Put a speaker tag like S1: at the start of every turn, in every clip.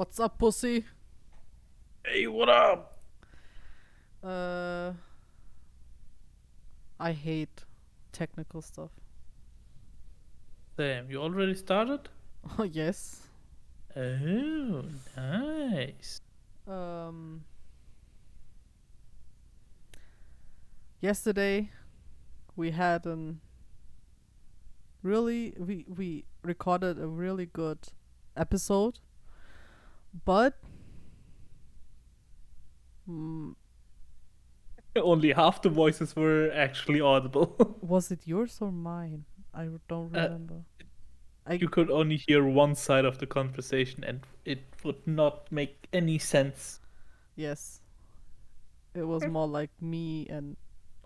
S1: What's up, pussy?
S2: Hey, what up?
S1: Uh, I hate technical stuff.
S2: Damn, you already started?
S1: Oh, yes.
S2: Oh, nice.
S1: Um, Yesterday we had an we recorded a really good episode, but mm,
S2: Only half the voices were actually audible.
S1: was it yours or mine? I don't
S2: uh,
S1: remember. I
S2: you could only hear one side of the conversation, and it would not make any sense.
S1: Yes, it was more like me and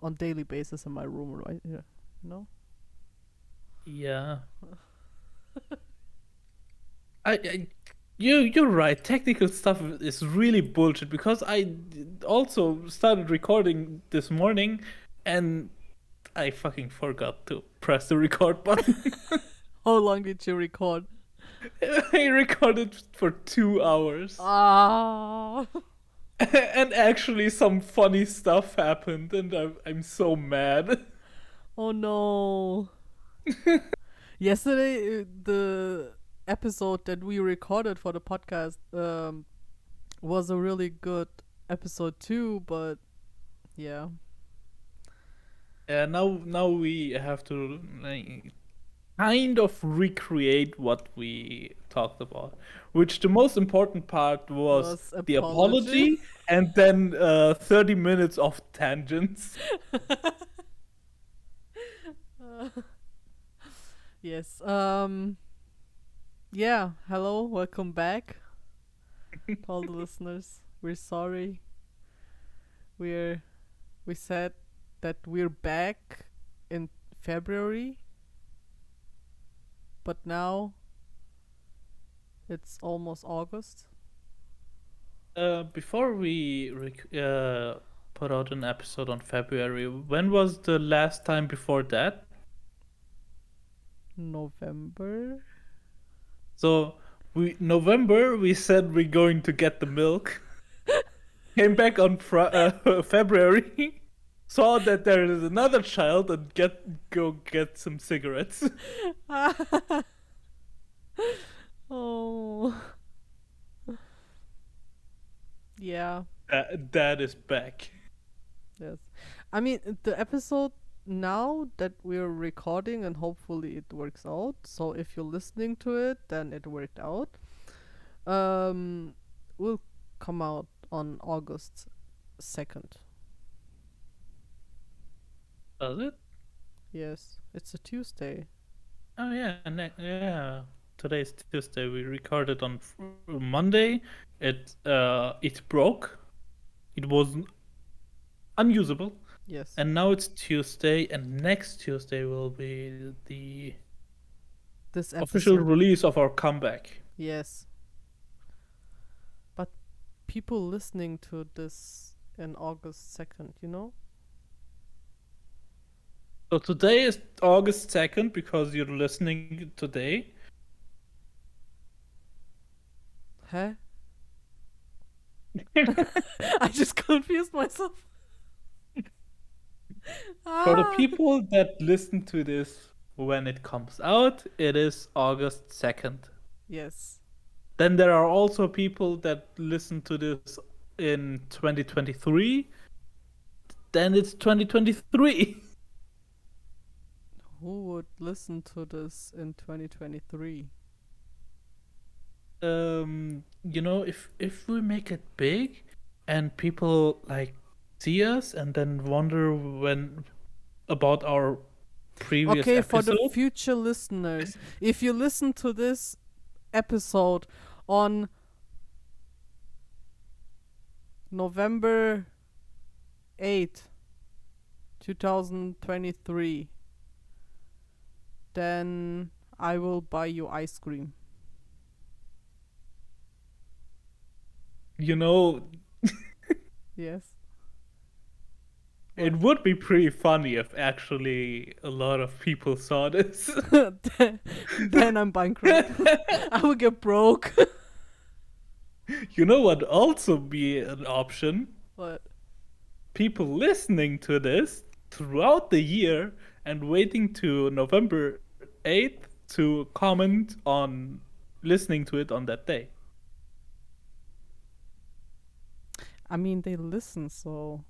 S1: on daily basis in my room, right? Yeah, no.
S2: Yeah, I you're right. Technical stuff is really bullshit because also started recording this morning, and I fucking forgot to press the record button.
S1: How long did you record?
S2: I recorded for 2 hours.
S1: Ah.
S2: And actually some funny stuff happened and I'm so mad.
S1: Oh no. Yesterday, the episode that we recorded for the podcast was a really good episode too, but yeah.
S2: Now we have to kind of recreate what we talked about, which the most important part was
S1: Was
S2: the
S1: apology.
S2: apology and then 30 minutes of tangents.
S1: Yes. Yeah, hello, welcome back to all the listeners. We're sorry. We're we said that we're back in February, but now it's almost August.
S2: Before we put out an episode on February, when was the last time before that?
S1: November.
S2: So November we said we're going to get the milk. Came back on February, saw that there is another child and go get some cigarettes.
S1: Oh. Yeah.
S2: Dad is back.
S1: Yes. I mean, the episode now that we're recording, and hopefully it works out. So if you're listening to it, then it worked out. Um, will come out on August 2nd.
S2: Does it?
S1: Yes, it's a Tuesday.
S2: Oh yeah, yeah. Today's Tuesday. We recorded on Monday. It broke. It was unusable.
S1: Yes.
S2: And now it's Tuesday, and next Tuesday will be the
S1: This
S2: official
S1: episode.
S2: release of our comeback.
S1: Yes. But people listening to this in August 2nd, you know?
S2: So today is August 2nd because you're listening today.
S1: Huh? I just confused myself.
S2: For the people that listen to this when it comes out, it is August 2nd.
S1: Yes.
S2: Then there are also people that listen to this in 2023. Then it's 2023.
S1: Who would listen to this in 2023?
S2: If we make it big and people like see us and then wonder when about our previous
S1: Okay, for the
S2: episode.
S1: future listeners, if you listen to this episode on November 8th, 2023, then I will buy you ice cream.
S2: You know,
S1: Yes.
S2: it would be pretty funny if actually a lot of people saw this.
S1: Then I'm bankrupt. I will get broke.
S2: You know what also be an option?
S1: What?
S2: People listening to this throughout the year and waiting to November 8th to comment on listening to it on that day.
S1: I mean, they listen, so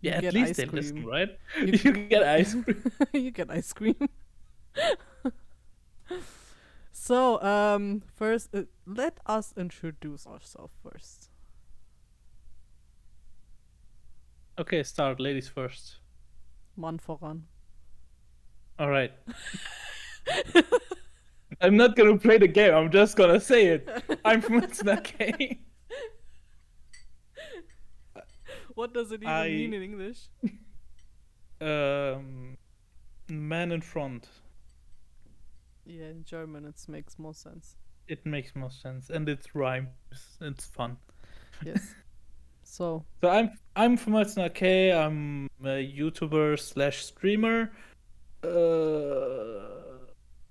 S1: you
S2: Yeah, at
S1: get
S2: least
S1: ice
S2: they
S1: cream.
S2: listen, right?
S1: You-
S2: You get ice cream.
S1: You get ice cream. So, first, let us introduce ourselves first.
S2: Okay, start. Ladies first.
S1: Mann voran.
S2: All right. I'm not gonna play the game. I'm just gonna say it. I'm Fumetsuna.
S1: What does it even
S2: I
S1: mean in English?
S2: Man in front.
S1: Yeah, in German it makes more sense.
S2: It makes more sense, and it rhymes. It's fun.
S1: Yes. So,
S2: So I'm Fumetsuna. I'm a YouTuber slash streamer,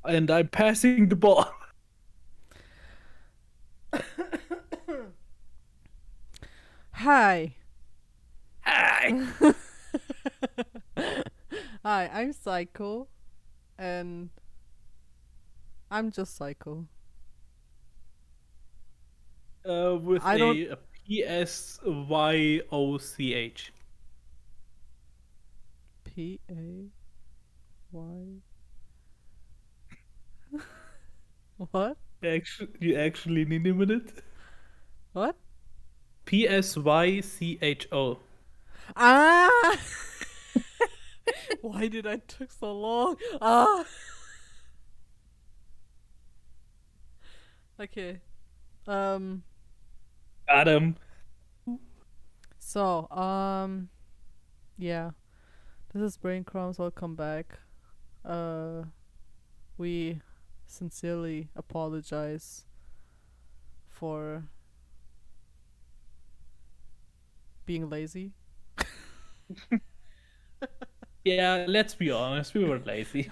S2: and I'm passing the ball.
S1: hi.
S2: Hi.
S1: Hi, I'm SAIKO, and I'm just SAIKO.
S2: With
S1: I don't-
S2: a PSYOCH.
S1: P-A-Y. What?
S2: You actually need a minute.
S1: What?
S2: PSYCHO.
S1: Ah! Why did I took so long? Ah! Okay.
S2: Adam.
S1: So, yeah. This is Brain Crumbs. Welcome back. We sincerely apologize for being lazy.
S2: Yeah, let's be honest. We were lazy.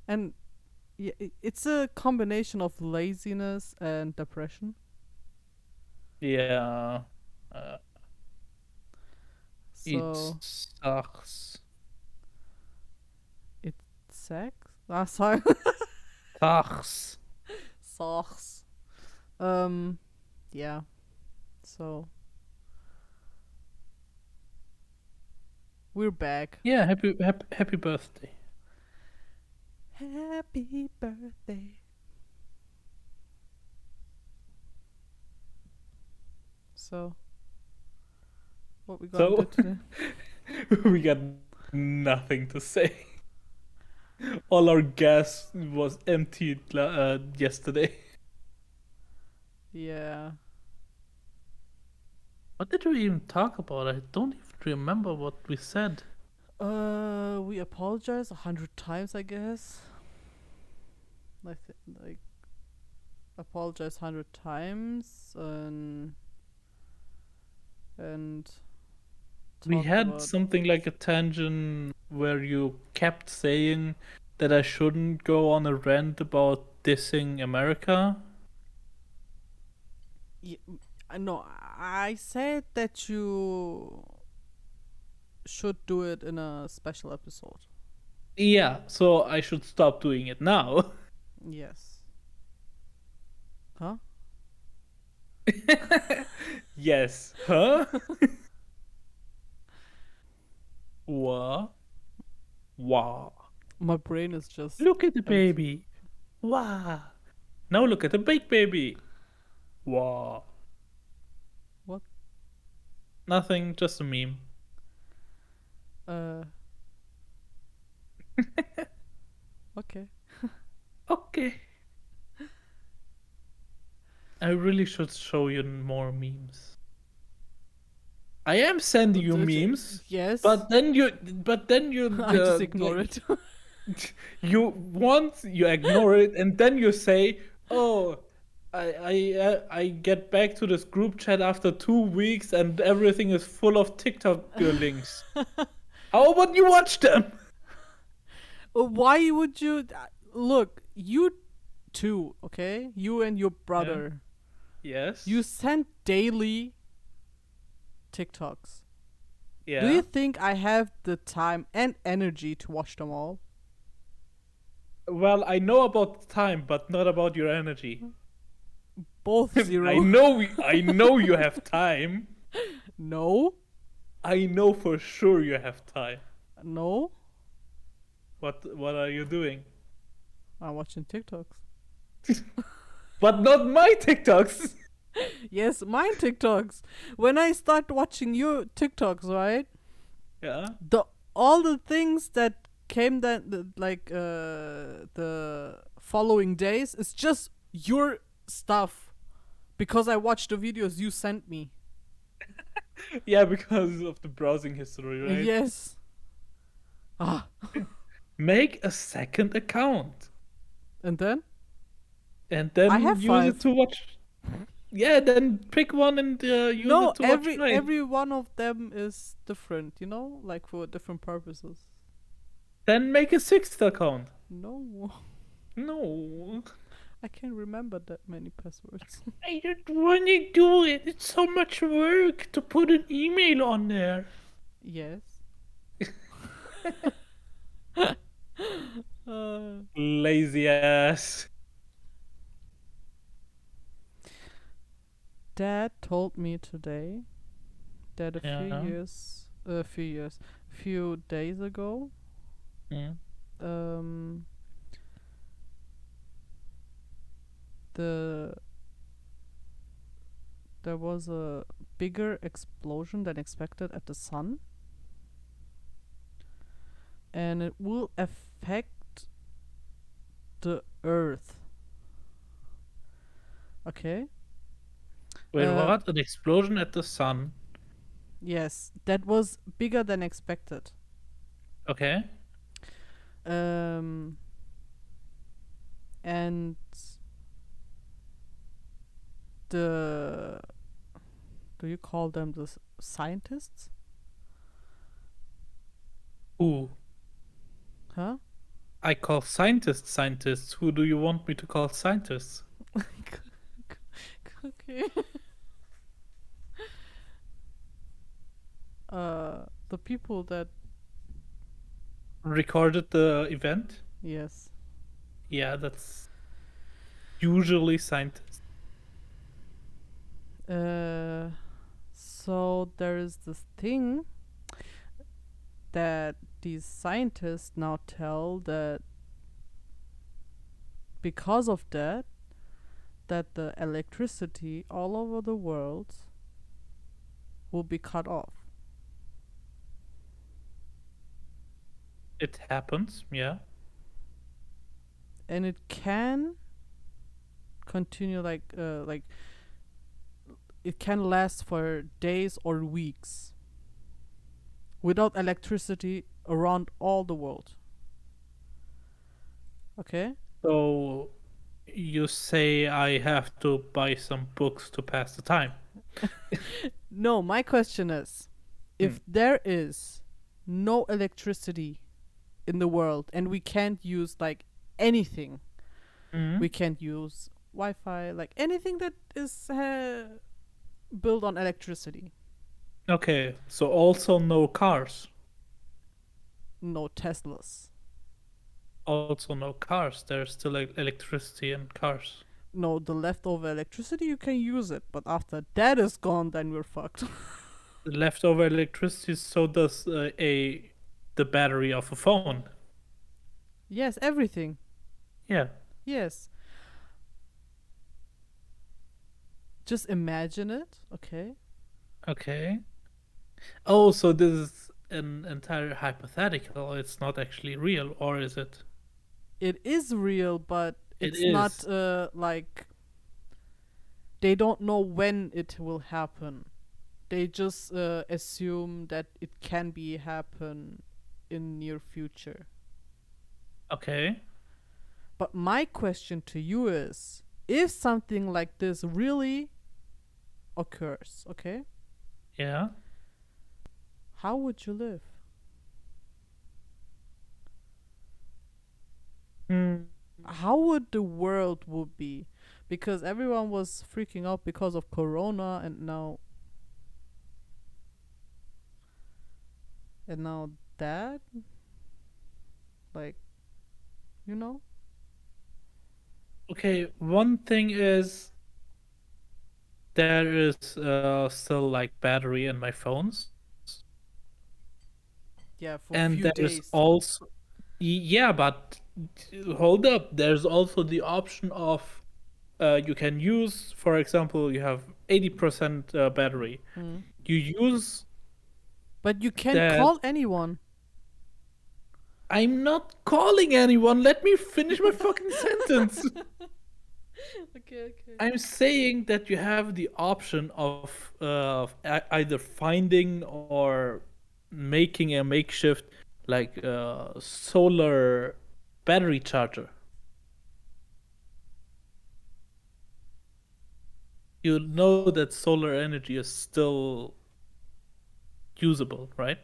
S1: And yeah, it's a combination of laziness and depression.
S2: Yeah. It
S1: So,
S2: sucks.
S1: sex? Ah, sorry.
S2: Sucks.
S1: Socks. Yeah. So, we're back.
S2: Yeah, happy birthday.
S1: Happy birthday. So, what we gonna
S2: So
S1: do today?
S2: we got nothing to say. All our gas was emptied yesterday.
S1: Yeah.
S2: What did we even talk about? I don't even remember what we said.
S1: We apologize 100 times, I guess. Like apologize 100 times and
S2: We
S1: talked
S2: had
S1: about-
S2: something like a tangent where you kept saying that I shouldn't go on a rant about dissing America.
S1: No, I said that you should do it in a special episode.
S2: Yeah, so I should stop doing it now.
S1: Yes. Huh?
S2: Yes. Huh? What? Wow.
S1: My brain is just
S2: Look at the
S1: empty.
S2: baby. Wow. Now look at the big baby. Wow.
S1: What?
S2: Nothing, just a meme.
S1: Okay.
S2: Okay. I really should show you more memes. I am sending you memes,
S1: Yes.
S2: but then you
S1: I just ignore it.
S2: You ignore it, and then you say, "Oh, I get back to this group chat after 2 weeks, and everything is full of TikTok links." How about you watch them?
S1: Why would you look? You two, okay? You and your brother.
S2: Yes.
S1: You send daily TikToks.
S2: Yeah.
S1: Do you think I have the time and energy to watch them all?
S2: Well, I know about the time, but not about your energy.
S1: Both zero.
S2: I know you have time.
S1: No.
S2: I know for sure you have time.
S1: No.
S2: What are you doing?
S1: I'm watching TikToks.
S2: But not my TikToks.
S1: Yes, mine TikToks. When I start watching your TikToks, right?
S2: Yeah.
S1: All the things that came the following days is just your stuff because I watched the videos you sent me.
S2: Yeah, because of the browsing history, right?
S1: Yes. Ah,
S2: Make a second account
S1: and then
S2: and
S1: I
S2: then
S1: have
S2: use
S1: 5.
S2: it to watch. Yeah, then pick one and use
S1: No,
S2: it to watch mine.
S1: every one of them is different, like for different purposes.
S2: Then make a sixth account.
S1: No,
S2: No.
S1: I can't remember that many passwords.
S2: I don't want to do it. It's so much work to put an email on there.
S1: Yes. uh,
S2: Lazy ass.
S1: Dad told me today that a
S2: Yeah.
S1: few days ago,
S2: Yeah.
S1: um, there was a bigger explosion than expected at the sun, and it will affect the Earth. Okay.
S2: Wait, what? An explosion at the sun.
S1: Yes, that was bigger than expected.
S2: Okay.
S1: And the do you call them the scientists?
S2: Who?
S1: Huh?
S2: I call scientists scientists. Who do you want me to call scientists?
S1: Okay. The people that
S2: Recorded the event?
S1: yes.
S2: Yeah, that's usually scientists.
S1: So there is this thing that these scientists now tell that because of that the electricity all over the world will be cut off.
S2: It happens, yeah.
S1: And it can continue like it can last for days or weeks without electricity around all the world. Okay?
S2: So you say I have to buy some books to pass the time.
S1: No, my question is if there is no electricity in the world and we can't use like anything, we can't use Wi-Fi, like anything that is built on electricity.
S2: Okay, so also no cars.
S1: No Teslas.
S2: Also no cars. There's still electricity in cars.
S1: No, the leftover electricity you can use it, but after that is gone, then we're fucked.
S2: Leftover electricity, so does the battery of a phone.
S1: Yes, everything.
S2: Yeah.
S1: Yes. Just imagine it, okay?
S2: Okay. Oh, so this is an entire hypothetical. It's not actually real, or is it?
S1: It is real, but
S2: It
S1: it's
S2: is.
S1: not like they don't know when it will happen. They just assume that it can be happen in near future.
S2: Okay.
S1: But my question to you is, if something like this really occurs, okay?
S2: Yeah.
S1: How would you live? How would the world would be? because everyone was freaking out because of Corona, and now that, like, you know.
S2: Okay, one thing is there is still like battery in my phones,
S1: Yeah, for
S2: and
S1: few
S2: there's
S1: days.
S2: also yeah, but hold up, there's also the option of you can use, for example, you have 80% battery.
S1: Mm.
S2: You use
S1: But you can't
S2: that.
S1: call anyone.
S2: I'm not calling anyone. Let me finish my fucking sentence.
S1: Okay, okay.
S2: I'm saying that you have the option of either finding or making a makeshift like solar battery charger. You know that solar energy is still usable, right?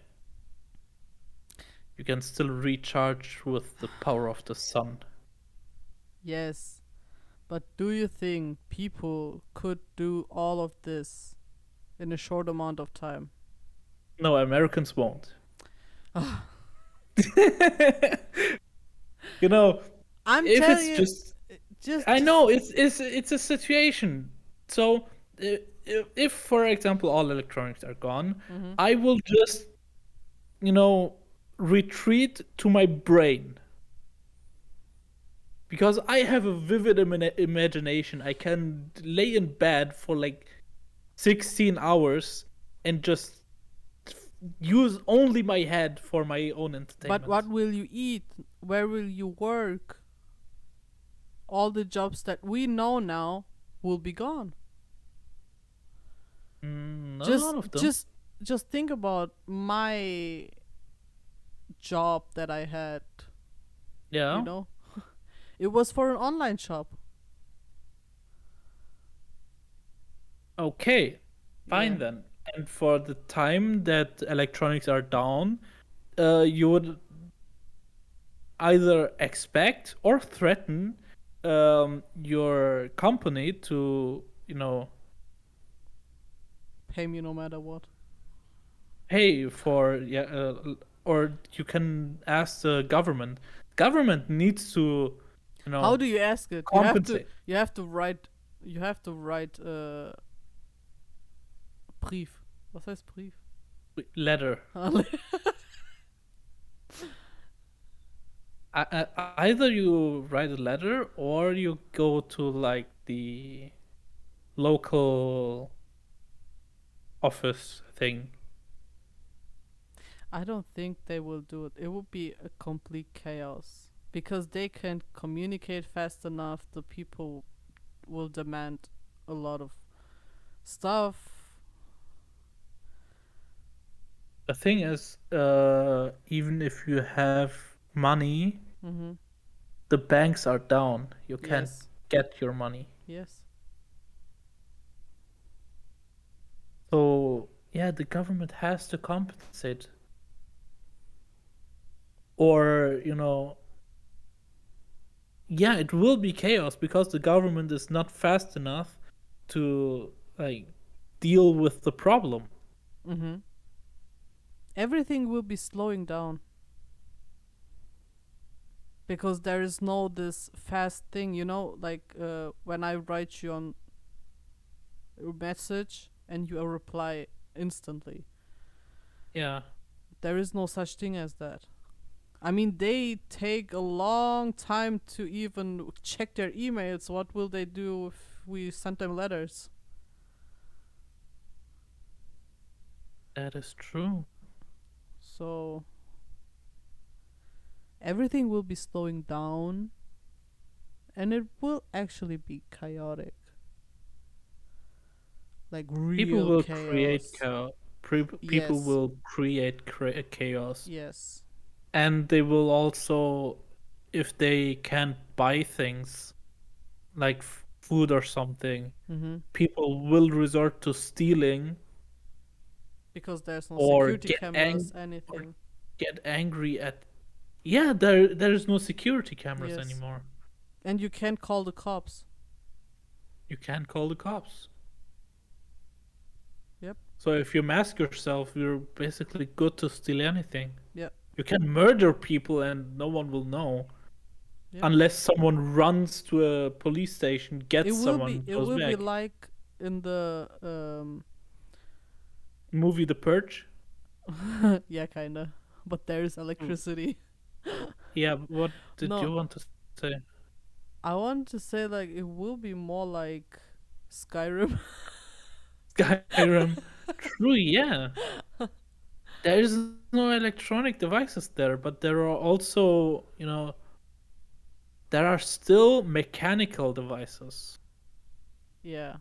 S2: You can still recharge with the power of the sun.
S1: Yes. But do you think people could do all of this in a short amount of time?
S2: No, Americans won't. You know,
S1: I'm
S2: if
S1: telling
S2: it's
S1: you,
S2: just I
S1: just
S2: know it's a situation. So if for example all electronics are gone,
S1: hmm
S2: I will just you know retreat to my brain because I have a vivid imagination. I can lay in bed for like 16 hours and just use only my head for my own
S1: But
S2: entertainment.
S1: what will you eat? Where will you work? All the jobs that we know now will be gone.
S2: Not a
S1: Just
S2: lot of them.
S1: just just think about my job that I had, you
S2: Yeah.
S1: know? It was for an online shop.
S2: Okay.
S1: Yeah.
S2: Fine then. And for the time that electronics are down, you would either expect or threaten your company to,
S1: Pay me no matter what.
S2: pay for, yeah, or you can ask the government. Government needs to,
S1: How do you ask it?
S2: compensate.
S1: You have to write Brief. Was heißt Brief?
S2: Letter. Either you write a letter or you go to like the local office thing.
S1: I don't think they will do it. It will be a complete chaos because they can't communicate fast enough. The people will demand a lot of stuff.
S2: The thing is, even if you have money,
S1: Mhm.
S2: the banks are down. You can't
S1: Yes.
S2: get your money.
S1: Yes.
S2: So, yeah, the government has to compensate. Or, yeah, it will be chaos because the government is not fast enough to like deal with the problem.
S1: Mhm. Everything will be slowing down because there is no this fast thing, like when I write you on a message and you reply instantly.
S2: Yeah.
S1: There is no such thing as that. I mean, they take a long time to even check their emails. What will they do if we send them letters?
S2: That is true.
S1: So everything will be slowing down and it will actually be chaotic. Like
S2: People
S1: real
S2: will create
S1: chaos.
S2: chaos. People
S1: Yes.
S2: will create chaos,
S1: Yes.
S2: and they will also, if they can't buy things like food or something,
S1: Mm-hmm.
S2: people will resort to stealing
S1: Because there's no
S2: or
S1: security cameras,
S2: or
S1: anything.
S2: get angry at. Yeah, there is no security cameras
S1: Yes.
S2: anymore.
S1: And you can't call the cops.
S2: you can't call the cops.
S1: Yep.
S2: So if you mask yourself, you're basically good to steal anything.
S1: Yep.
S2: You can murder people and no one will know.
S1: Yep.
S2: Unless someone runs to a police station, gets someone,
S1: It
S2: goes
S1: will be
S2: back.
S1: like in the
S2: Movie The Purge?
S1: yeah, kinda. But there's electricity.
S2: Yeah, what did
S1: No,
S2: you want to say?
S1: I want to say like it will be more like Skyrim.
S2: Skyrim. True, yeah. There is no electronic devices there, but there are also, there are still mechanical devices.
S1: Yeah,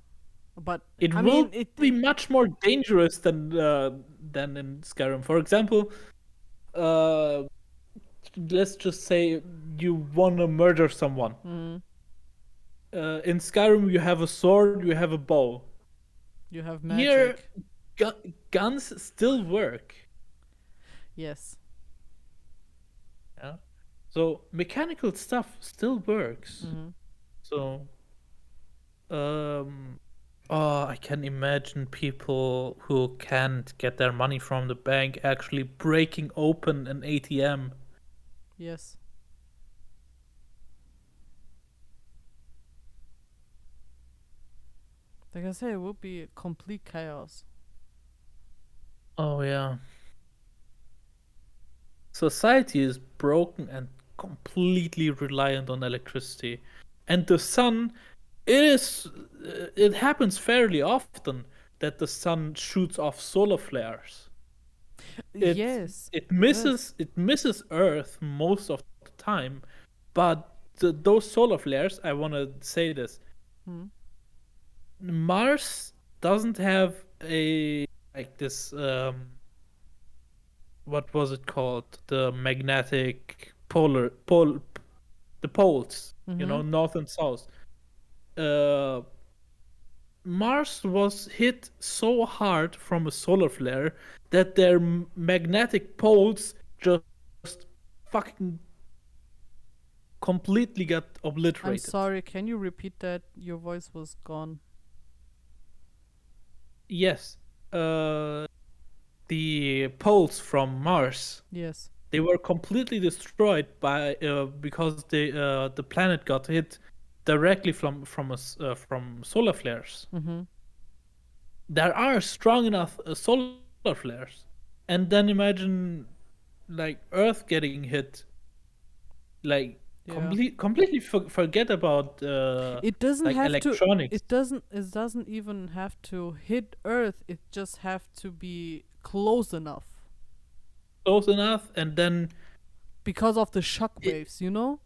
S1: but
S2: It
S1: I
S2: will
S1: mean
S2: be much more dangerous than in Skyrim. For example, uh, let's just say you want to murder someone.
S1: mm,
S2: In Skyrim, you have a sword, you have a bow.
S1: you have
S2: Here,
S1: magic.
S2: guns still work.
S1: Yes.
S2: Yeah. So mechanical stuff still works.
S1: Mm-hmm.
S2: So, um, oh, I can imagine people who can't get their money from the bank actually breaking open an ATM.
S1: Yes. Like I say, it will be complete chaos.
S2: Oh yeah. Society is broken and completely reliant on electricity. And the sun, it happens fairly often that the sun shoots off solar flares. It
S1: Yes.
S2: it
S1: It does.
S2: misses Earth most of the time, but those solar flares, I want to say this,
S1: Hmm.
S2: Mars doesn't have a like this what was it called? The magnetic the poles,
S1: Mm-hmm.
S2: north and south. Uh, Mars was hit so hard from a solar flare that their magnetic poles just fucking completely got
S1: I'm
S2: obliterated.
S1: sorry. Can you repeat that? Your voice was gone.
S2: Yes, the poles from Mars,
S1: Yes.
S2: they were completely destroyed by because the planet got hit directly from solar flares.
S1: Mm-hmm.
S2: There are strong enough solar flares, and then imagine like Earth getting hit, like
S1: Yeah.
S2: completely forget about
S1: It doesn't
S2: like
S1: have to.
S2: electronics.
S1: It doesn't. It doesn't even have to hit Earth. It just have to be close enough
S2: Close enough, and then
S1: because of the shock
S2: it,
S1: waves. You know.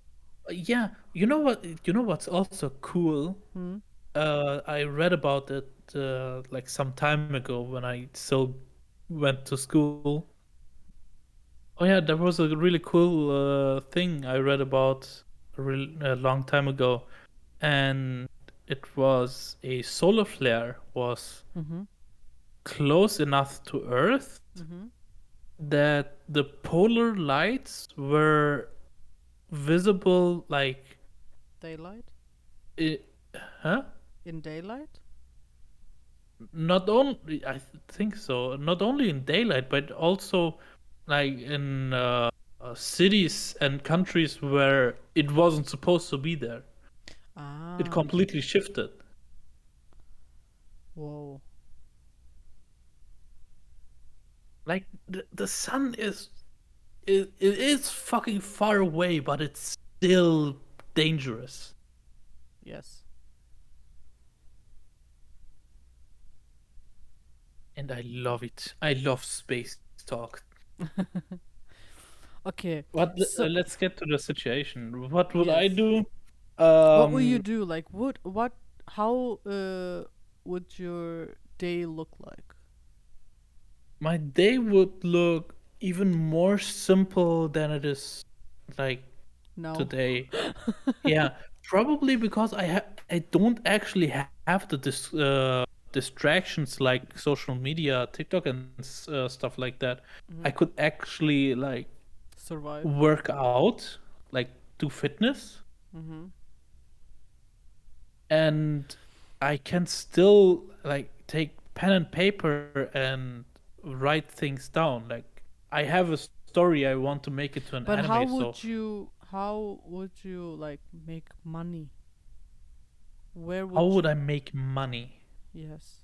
S2: yeah, you know what's also cool.
S1: Hmm.
S2: I read about it like some time ago when I still went to school. Oh yeah, there was a really cool thing I read about a long time ago, and it was a solar flare was
S1: Mm-hmm.
S2: close enough to Earth
S1: Mm-hmm.
S2: that the polar lights were visible like
S1: Daylight.
S2: it, huh?
S1: In daylight.
S2: Not only think so, not only in daylight, but also like in cities and countries where it wasn't supposed to be there. It
S1: Ah.
S2: completely shifted.
S1: Whoa.
S2: Like the sun it is fucking far away, but it's still dangerous.
S1: Yes.
S2: And I love it. I love space talk.
S1: Okay.
S2: What?
S1: So,
S2: Let's get to the situation. What would I
S1: yes.
S2: do?
S1: What will you
S2: Um,
S1: do? Like, what? How would your day look like?
S2: my day would look even more simple than it is like
S1: No.
S2: today. Yeah, probably because I don't actually have the distractions like social media, TikTok, and stuff like that.
S1: Mm-hmm.
S2: I could actually like
S1: Survive.
S2: work out, like do fitness,
S1: Mm-hmm.
S2: and I can still like take pen and paper and write things down. Like I have a story I want to make it to an
S1: But
S2: anime, so
S1: how would you like make money? Where
S2: how
S1: would
S2: would
S1: you?
S2: I make money?
S1: Yes,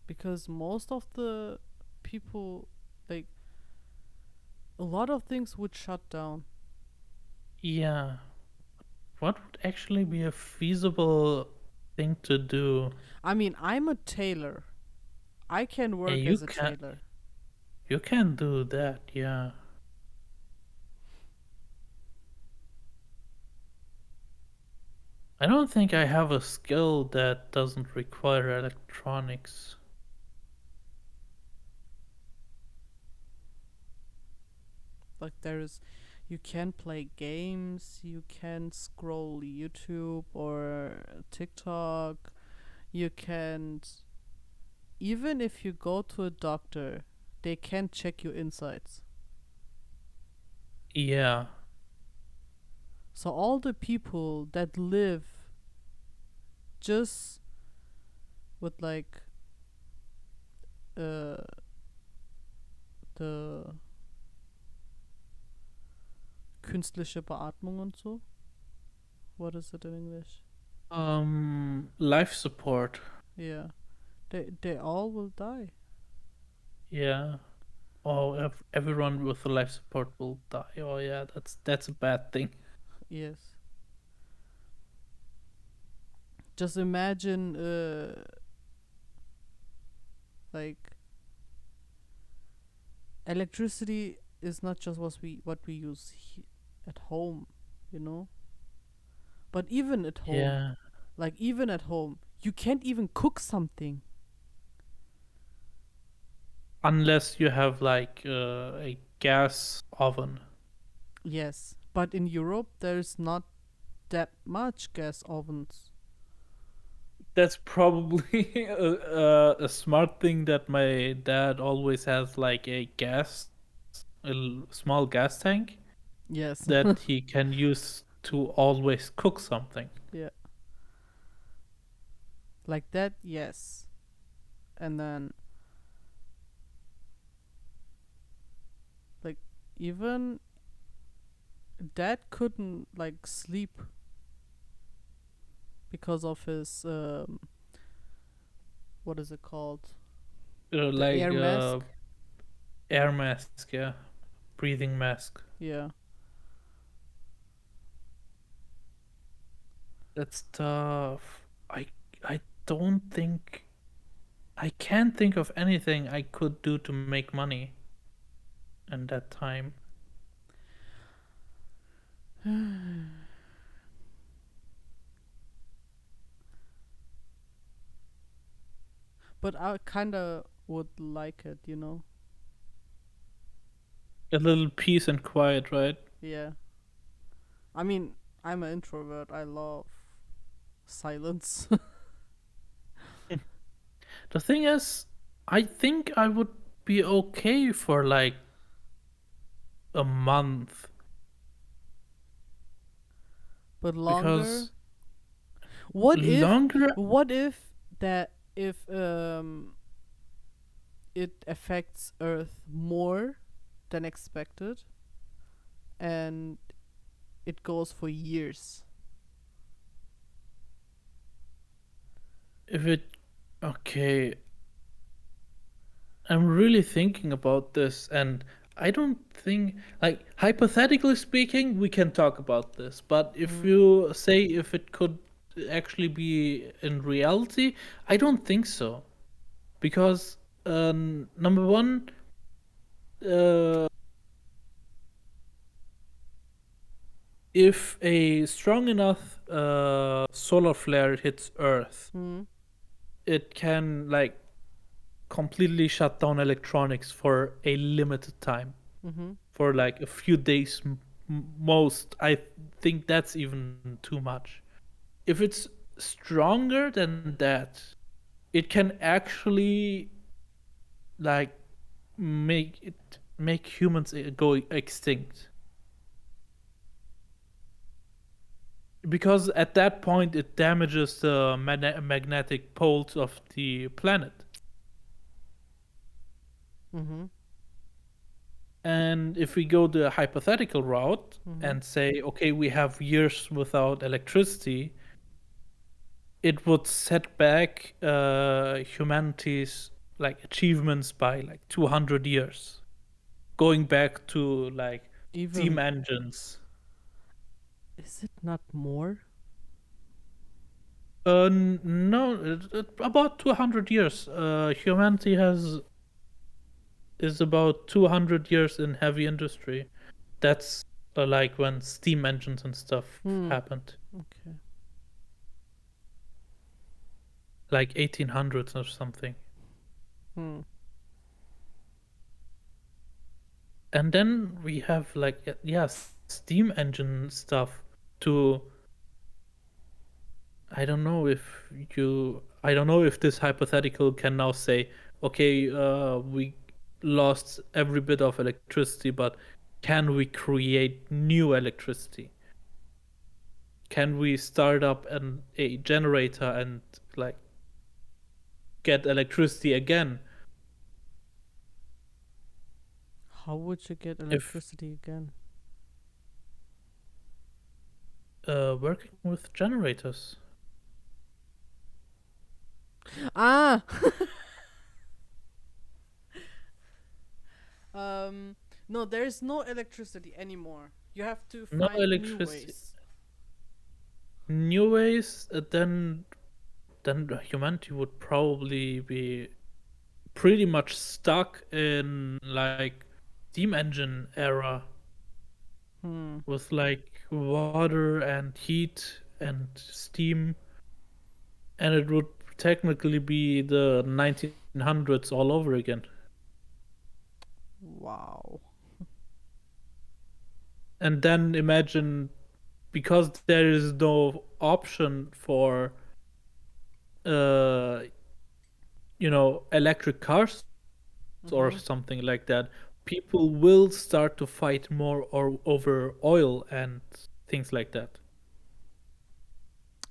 S1: because most of the people, like, a lot of things would shut down.
S2: Yeah. What would actually be a feasible thing to do?
S1: I mean, I'm a tailor. I can
S2: Yeah,
S1: work as a tailor.
S2: you can do that, yeah. I don't think I have a skill that doesn't require electronics.
S1: Like, you can play games, you can scroll YouTube or TikTok, you can, even if you go to a doctor, they can check your insides.
S2: Yeah.
S1: So all the people that live just with like uh the künstliche Beatmung und so. What is it in English?
S2: Life support.
S1: Yeah. They all will die.
S2: Yeah. Oh, everyone with a life support will die. Oh yeah, that's a bad thing.
S1: Yes. Just imagine like electricity is not just what we use at home, you know? But even at home,
S2: Yeah.
S1: like even at home, you can't even cook something.
S2: Unless you have like a gas oven.
S1: Yes, but in Europe there's not that much gas ovens.
S2: That's probably a smart thing that my dad always has like a small gas tank
S1: Yes.
S2: that he can use to always cook something.
S1: Yeah. Like that, yes. And then like even dad couldn't like sleep because of his what is it called? The
S2: Like
S1: air mask?
S2: air mask, yeah, breathing mask.
S1: Yeah.
S2: That's tough. I don't think I can't think of anything I could do to make money in that time.
S1: But I kinda would like it, you know?
S2: A little peace and quiet, right?
S1: Yeah. I mean, I'm an introvert. I love silence.
S2: The thing is, I think I would be okay for like a month
S1: But longer?
S2: because
S1: What if
S2: longer.
S1: what if that if it affects Earth more than expected and it goes for years?
S2: If it okay, I'm really thinking about this, and I don't think, like, hypothetically speaking, we can talk about this. But if
S1: Mm.
S2: you say if it could actually be in reality, I don't think so. Because, number one, uh, if a strong enough solar flare hits Earth,
S1: Mm.
S2: it can, like, completely shut down electronics for a limited time.
S1: Mhm.
S2: For like a few days most. I think that's even too much. If it's stronger than that, it can actually like make humans go extinct because at that point it damages the magnetic poles of the planet.
S1: Mm-hmm.
S2: And if we go the hypothetical route
S1: Mm-hmm.
S2: and say, okay, we have years without electricity, it would set back humanity's like achievements by like 200 years, going back to like steam
S1: Even,
S2: engines.
S1: is it not more?
S2: No, about 200 years. Humanity has is about 200 years in heavy industry. That's like when steam engines and stuff
S1: Hmm.
S2: happened,
S1: Okay.
S2: like 1800s or something.
S1: Hmm.
S2: And then we have like yeah, steam engine stuff to I don't know if this hypothetical can now say, okay, we lost every bit of electricity, but can we create new electricity? Can we start up a generator and like get electricity again?
S1: How would you get
S2: If
S1: electricity again?
S2: working with generators.
S1: Ah! No, there's no electricity anymore. You have to
S2: No
S1: find new
S2: electricity.
S1: ways.
S2: New ways, then humanity would probably be pretty much stuck in like steam engine era
S1: Hmm.
S2: with like water and heat and steam, and it would technically be the 1900s all over again.
S1: Wow.
S2: And then imagine, because there is no option for uh electric cars or
S1: Mm-hmm.
S2: something like that, people will start to fight more or over oil and things like that.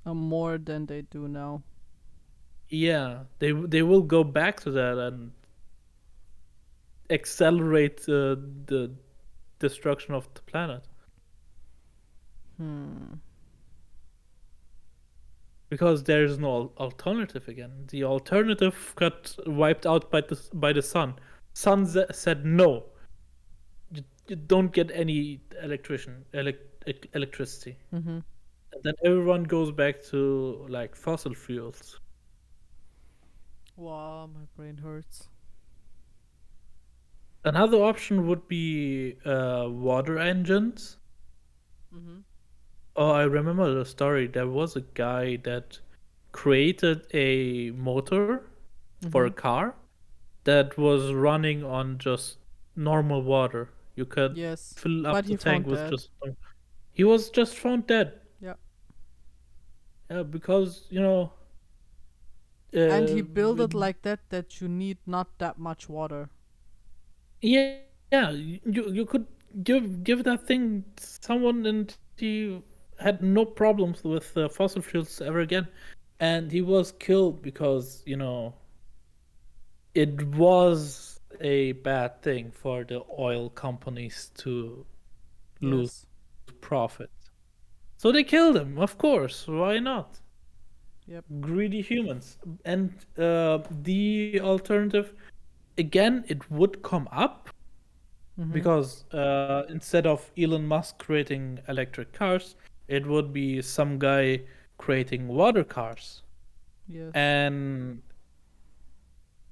S1: More than they do now.
S2: Yeah, they will go back to that and accelerate the destruction of the planet,
S1: Hmm.
S2: because there is no alternative again. The alternative got wiped out by the sun. Said no. You don't get any electricity.
S1: Mm-hmm.
S2: And then everyone goes back to like fossil fuels.
S1: Wow, my brain hurts.
S2: Another option would be water engines.
S1: Mm-hmm.
S2: Oh, I remember the story. There was a guy that created a motor for a
S1: Mm-hmm.
S2: car that was running on just normal water. You could
S1: Yes.
S2: fill up
S1: But
S2: the
S1: he
S2: tank
S1: found
S2: with
S1: that.
S2: just. He was just found dead.
S1: Yeah.
S2: Yeah, because
S1: And he
S2: uh,
S1: built it like that you need not that much water.
S2: yeah, you could give that thing someone, and he had no problems with fossil fuels ever again, and he was killed because it was a bad thing for the oil companies to lose
S1: Yes.
S2: profit. So they killed him, of course. Why not?
S1: Yep.
S2: Greedy humans. And the alternative, again, it would come up
S1: Mm-hmm.
S2: because instead of Elon Musk creating electric cars, it would be some guy creating water cars.
S1: Yes.
S2: And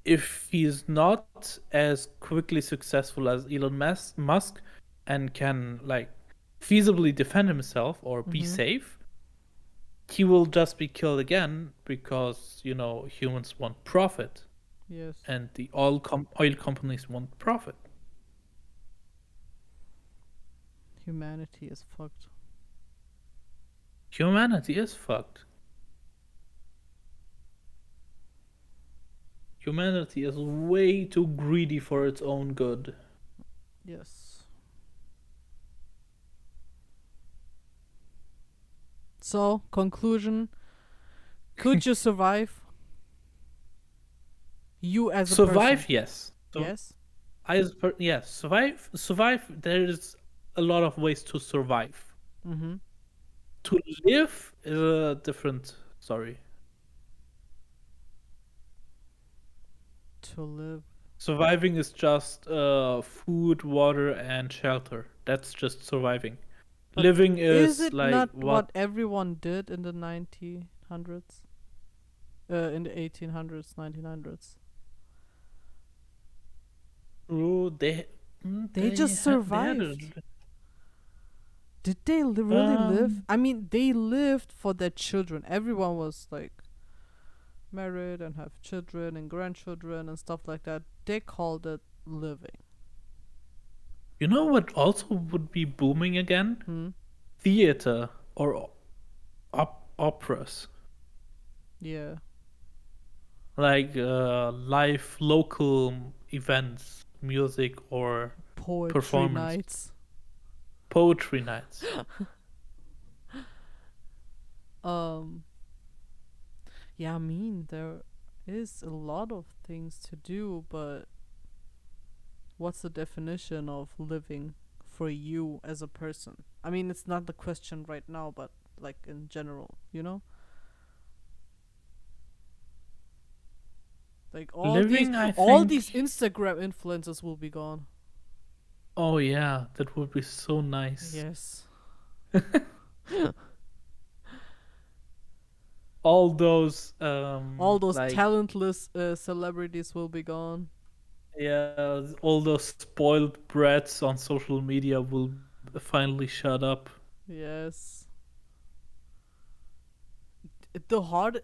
S2: if he's not as quickly successful as Elon Musk and can like feasibly defend himself or be
S1: Mm-hmm.
S2: safe, he will just be killed again because humans want profit,
S1: Yes.
S2: and the oil companies want profit.
S1: Humanity is fucked.
S2: Humanity is fucked. Humanity is way too greedy for its own good.
S1: Yes. So, conclusion: could you survive? You as a person?
S2: Survive, yes. So
S1: Yes.
S2: yes, survive. There is a lot of ways to survive.
S1: Mm-hmm.
S2: To live is a different story.
S1: To live.
S2: Surviving is just food, water, and shelter. That's just surviving.
S1: But
S2: Living
S1: is
S2: is
S1: it
S2: like
S1: not
S2: what
S1: what everyone did in the 1900s? In the 1800s, 1900s.
S2: true.
S1: They just
S2: They had
S1: survived. Did they really live?
S2: um
S1: I mean, they lived for their children. Everyone was like married and have children and grandchildren and stuff like that. They called it living.
S2: you know what also would be booming again?
S1: Hmm.
S2: Theater or operas.
S1: Yeah.
S2: Like live local events, music or
S1: Poetry
S2: performance,
S1: nights.
S2: poetry nights.
S1: Um. Yeah, I mean there is a lot of things to do, but what's the definition of living for you as a person? I mean, it's not the question right now, but like in general, you know? Like
S2: Living, I
S1: all these
S2: think.
S1: Instagram influencers will be gone.
S2: Oh yeah, that would be so nice.
S1: Yes.
S2: All those
S1: All those
S2: like
S1: talentless celebrities will be gone.
S2: yeah, all those spoiled brats on social media will finally shut up.
S1: Yes. The hard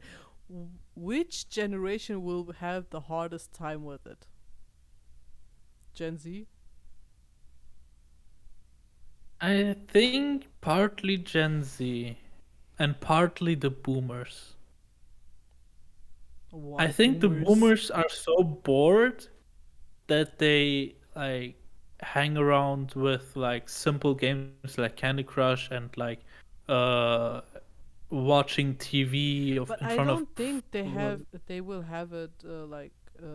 S1: which generation will have the hardest time with it? Gen Z?
S2: I think partly Gen Z and partly the boomers. I
S1: Why
S2: think the
S1: boomers?
S2: boomers are so bored that they like hang around with like simple games like Candy Crush and like uh watching TV
S1: But
S2: in
S1: I
S2: front of
S1: don't think they will have it uh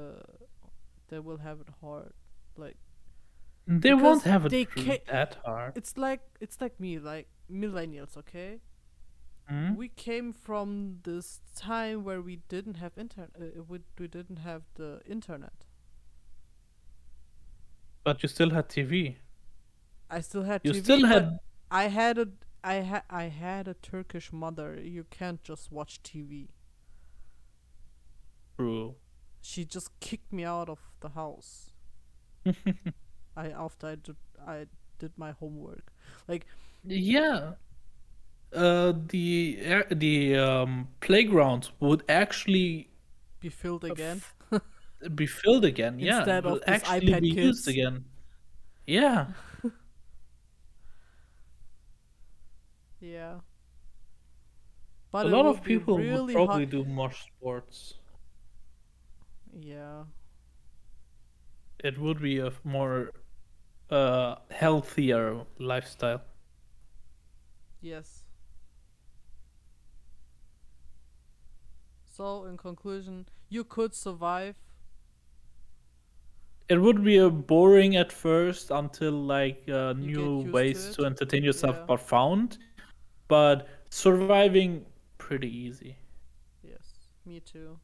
S1: they will have it hard, like,
S2: they won't
S1: because
S2: have it
S1: they can.
S2: that hard.
S1: It's like me, like millennials, okay?
S2: Hmm?
S1: We came from this time where we didn't have internet. We didn't have the internet.
S2: But you still had TV.
S1: I still had
S2: You
S1: TV,
S2: still
S1: but
S2: had
S1: I had a I had a Turkish mother. You can't just watch TV.
S2: true.
S1: She just kicked me out of the house. I after I did my homework. Like,
S2: Yeah. The playgrounds would actually
S1: be filled again
S2: f- be filled again. Yeah, it
S1: instead
S2: will
S1: of this
S2: actually
S1: iPad
S2: be used
S1: kids.
S2: again. Yeah,
S1: Yeah. But
S2: a
S1: it
S2: lot
S1: would
S2: of
S1: be
S2: people would
S1: really hard.
S2: probably do more sports.
S1: Yeah.
S2: It would be a more healthier lifestyle.
S1: Yes. So, in conclusion, you could survive.
S2: It would be a boring at first until like
S1: You
S2: new
S1: get used to
S2: ways to
S1: it.
S2: entertain yourself
S1: Yeah.
S2: are found, but surviving pretty easy.
S1: Yes. Me too.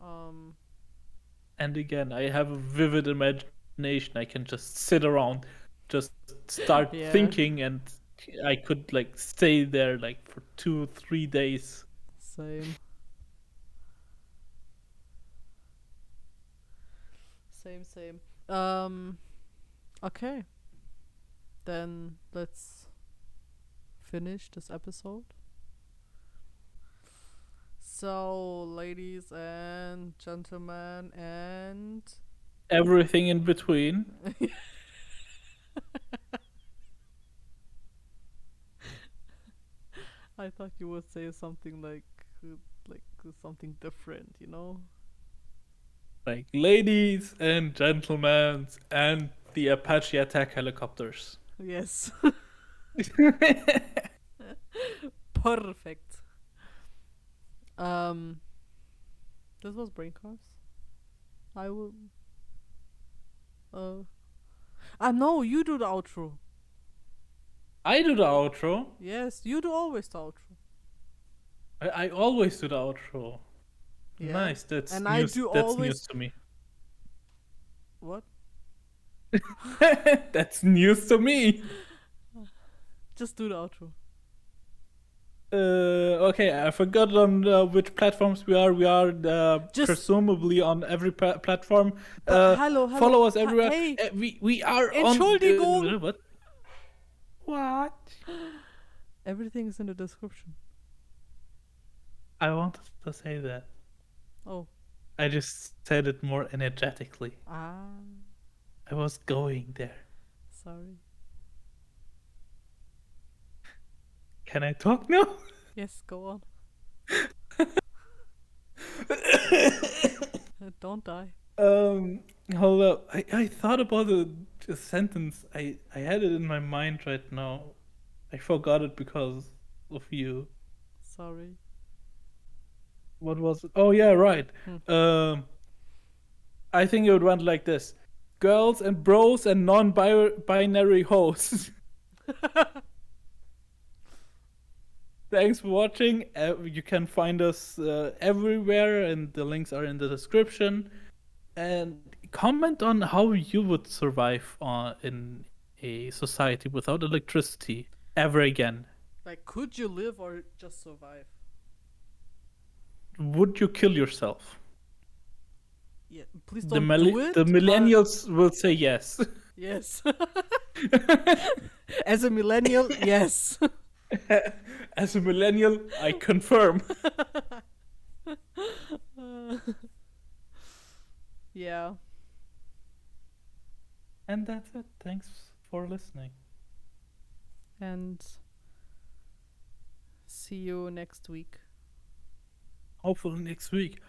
S1: Um.
S2: And again, I have a vivid imagination. I can just sit around, just start
S1: Yeah.
S2: thinking, and I could like stay there like for 2 3 days.
S1: Same. Same. Same. Um. Okay. Then let's finish this episode. So, ladies and gentlemen, and
S2: Everything in between.
S1: I thought you would say something like something different, you know?
S2: Like ladies and gentlemen and the Apache attack helicopters.
S1: Yes. Perfect. Um, this was Brain Cars. I will. No, you do the outro.
S2: I do the outro.
S1: Yes, you do always the outro.
S2: I always do the outro.
S1: Yeah.
S2: Nice. That's
S1: And
S2: news.
S1: I do
S2: That's
S1: always.
S2: news to me.
S1: What?
S2: That's news to me.
S1: Just do the outro.
S2: Okay, I forgot on which platforms we are. We are
S1: Just-
S2: presumably on every platform.
S1: But hello.
S2: Follow us everywhere.
S1: Hey,
S2: We are on.
S1: Entschuldigung.
S2: What? What?
S1: everything is in the description.
S2: I wanted to say that.
S1: Oh.
S2: I just said it more energetically.
S1: Ah.
S2: I was going there.
S1: Sorry.
S2: Can I talk now?
S1: Yes, go on. Don't die.
S2: Hold up. I thought about a sentence. I had it in my mind right now. I forgot it because of you.
S1: Sorry.
S2: What was it? Oh yeah, right. I think it would run like this: girls and bros and non-binary hoes. Thanks for watching. You can find us everywhere, and the links are in the description. And comment on how you would survive in a society without electricity ever again.
S1: Like, could you live or just survive?
S2: Would you kill yourself?
S1: Yeah, please don't do it.
S2: The millennials will say yes.
S1: Yes. As a millennial, yes.
S2: As a millennial, I confirm.
S1: Yeah.
S2: And that's it. Thanks for listening.
S1: And see you next week.
S2: Hopefully next week.